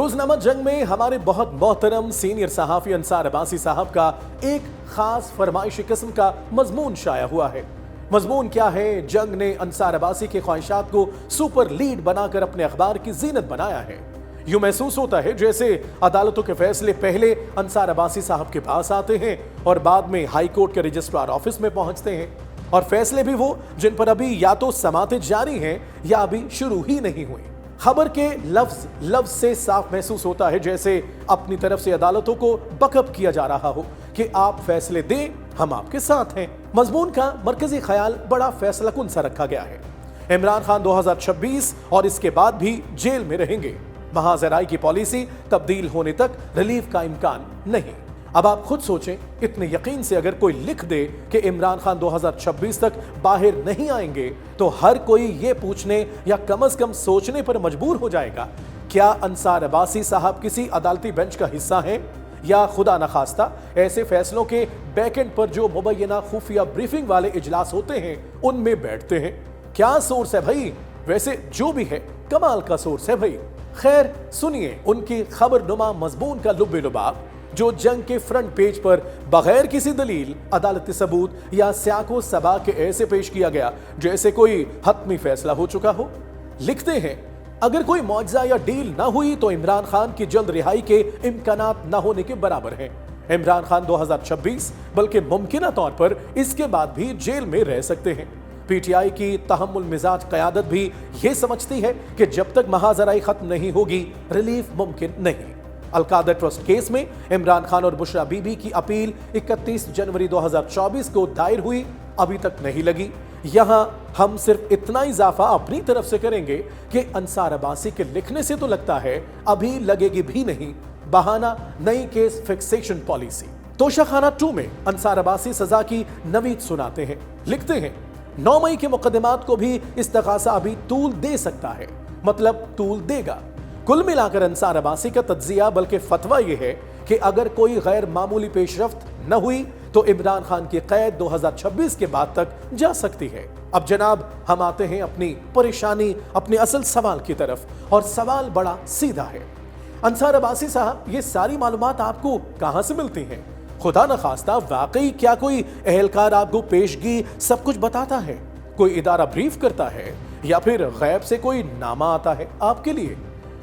रोजनामा जंग में हमारे बहुत मोहतरम सीनियर सहाफी अंसार अब्बासी साहब का एक खास फरमाइशी किस्म का मजमून शाया हुआ है। मजमून क्या है? जंग ने अंसार अब्बासी के ख्वाहिशात को सुपर लीड बनाकर अपने अखबार की जीनत बनाया है। यूं महसूस होता है जैसे अदालतों के फैसले पहले अंसार अब्बासी साहब के पास आते हैं और बाद में हाई कोर्ट के रजिस्ट्रार ऑफिस में पहुंचते हैं, और फैसले भी वो जिन पर अभी या तो समाते जारी हैं या अभी शुरू ही नहीं हुए। खबर के लफ्ज से साफ महसूस होता है जैसे अपनी तरफ से अदालतों को बकअप किया जा रहा हो कि आप फैसले दें, हम आपके साथ हैं। मजमून का मरकजी ख्याल बड़ा फैसलाकुन सा रखा गया है। इमरान खान 2026 और इसके बाद भी जेल में रहेंगे। महाजराई की पॉलिसी तब्दील होने तक रिलीफ का इम्कान नहीं। अब आप खुद सोचें, इतने यकीन से अगर कोई लिख दे कि इमरान खान 2026 तक बाहर नहीं आएंगे तो हर कोई ये पूछने या कम से कम सोचने पर मजबूर हो जाएगा, क्या अंसार अब्बासी साहब किसी अदालती बेंच का हिस्सा हैं, या खुदा न खास्ता ऐसे फैसलों के बैकएंड पर जो मुबैना खुफिया ब्रीफिंग वाले इजलास होते हैं उनमें बैठते हैं। क्या सोर्स है भाई? वैसे जो भी है कमाल का सोर्स है भाई। खैर, सुनिए उनकी खबरनुमा मजमून का लुब्बे लुबाब, जो जंग के फ्रंट पेज पर बगैर किसी दलील, अदालती सबूत या स्याको सबा के ऐसे पेश किया गया जैसे कोई हतमी फैसला हो चुका हो। लिखते हैं, अगर कोई मौजज़ा या डील ना हुई तो इमरान खान की जल्द रिहाई के इम्कानात ना होने के बराबर हैं। इमरान खान 2026 बल्कि मुमकिना तौर पर इसके बाद भी जेल में रह सकते हैं। पीटीआई की तहम्मुल मिजाज क़यादत भी ये समझती है कि जब तक महाजराई खत्म नहीं होगी रिलीफ मुमकिन नहीं। अलकादा ट्रस्ट केस में इमरान खान और बुशरा बीबी की अपील 31 जनवरी 2024 को दायर हुई, अभी तक नहीं लगी। यहां हम सिर्फ इतना इजाफा अपनी तरफ से करेंगे कि अंसार अब्बासी के लिखने से तो लगता है अभी लगेगी भी नहीं। बहाना नई केस फिक्सेशन पॉलिसी। तोशाखाना 2 में अंसार अब्बासी सजा की नवीद सुनाते हैं। लिखते हैं, 9 मई के मुकदमात को भी इस्तगासा अभी तूल दे सकता है, मतलब तूल देगा। कुल मिलाकर अंसार अब्बासी का तज्जिया बल्कि फतवा यह है कि अगर कोई गैर मामूली पेशरफ्त न हुई तो इमरान खान की कैद 2026 के बाद तक जा सकती है। अब जनाब हम आते हैं अपनी परेशानी, अपने असल सवाल की तरफ, और सवाल बड़ा सीधा है। अंसार अब्बासी साहब, ये सारी मालूमात आपको कहां से मिलती हैं? खुदा न खास्ता वाकई क्या कोई एहलकार आपको पेशगी सब कुछ बताता है? कोई इदारा ब्रीफ करता है या फिर गैब से कोई नामा आता है आपके लिए?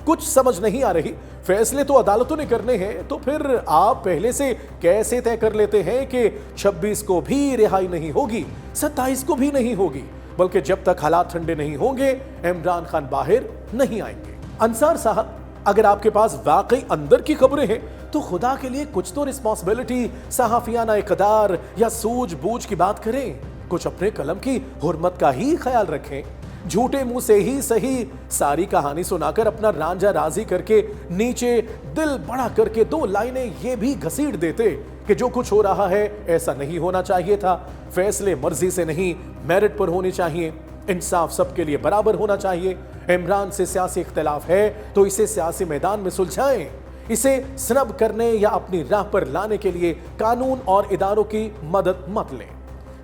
कुछ समझ नहीं आ रही। फैसले तो अदालतों ने करने हैं, तो फिर आप पहले से कैसे तय कर लेते हैं कि 26 को भी रिहाई नहीं होगी, 27 को भी नहीं होगी, बल्कि जब तक हालात ठंडे नहीं होंगे इमरान खान बाहर नहीं आएंगे? अंसार साहब, अगर आपके पास वाकई अंदर की खबरें हैं तो खुदा के लिए कुछ तो रिस्पॉन्सिबिलिटी, सहाफियाना इक़दार या सूझबूझ की बात करें। कुछ अपने कलम की हुर्मत का ही ख्याल रखें। झूठे मुंह से ही सही सारी कहानी सुनाकर अपना रांझा राजी करके नीचे दिल बड़ा करके 2 लाइनें ये भी घसीट देते कि जो कुछ हो रहा है ऐसा नहीं होना चाहिए था, फैसले मर्जी से नहीं मेरिट पर होने चाहिए, इंसाफ सबके लिए बराबर होना चाहिए, इमरान से सियासी इख्तिलाफ है तो इसे सियासी मैदान में सुलझाएं, इसे स्नब करने या अपनी राह पर लाने के लिए कानून और इदारों की मदद मत लें।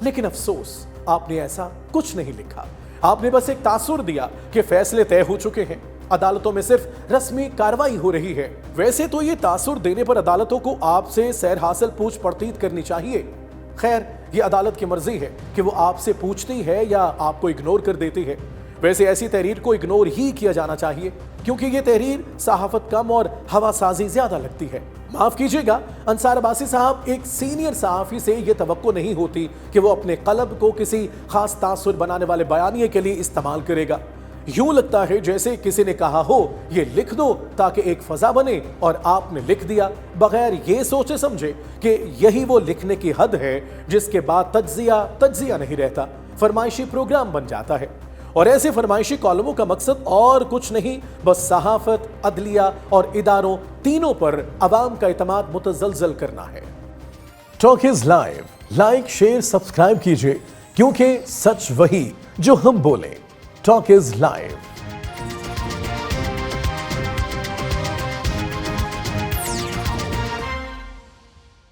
लेकिन अफसोस, आपने ऐसा कुछ नहीं लिखा। आपने बस एक तासुर दिया कि फैसले तय हो चुके हैं, अदालतों में सिर्फ रस्मी कार्रवाई हो रही है। वैसे तो ये तासुर देने पर अदालतों को आपसे सैर हासिल पूछ पड़तीत करनी चाहिए। खैर, ये अदालत की मर्जी है कि वो आपसे पूछती है या आपको इग्नोर कर देती है। वैसे ऐसी तहरीर को इग्नोर ही किया जाना चाहिए, क्योंकि ये तहरीर सहाफत कम और हवासाजी ज्यादा लगती है। माफ कीजिएगा, अंसार अब्बासी साहब, एक सीनियर सहाफी से ये तवक्को नहीं होती कि वो अपने कलम को किसी खास तासुर बनाने वाले बयानिए के लिए इस्तेमाल करेगा। यूं लगता है जैसे किसी ने कहा हो ये लिख दो ताकि एक फजा बने, और आपने लिख दिया बगैर ये सोचे समझे कि यही वो लिखने की हद है जिसके बाद तज्जिया नहीं रहता, फरमाइशी प्रोग्राम बन जाता है। और ऐसे फरमाइशी कॉलमों का मकसद और कुछ नहीं, बस सहाफत, अदलिया और इदारों तीनों पर अवाम का इत्मीनान मुतज़लज़ल करना है। Talk is live, like, share, subscribe कीजिए, क्योंकि सच वही जो हम बोलें। Talk is live.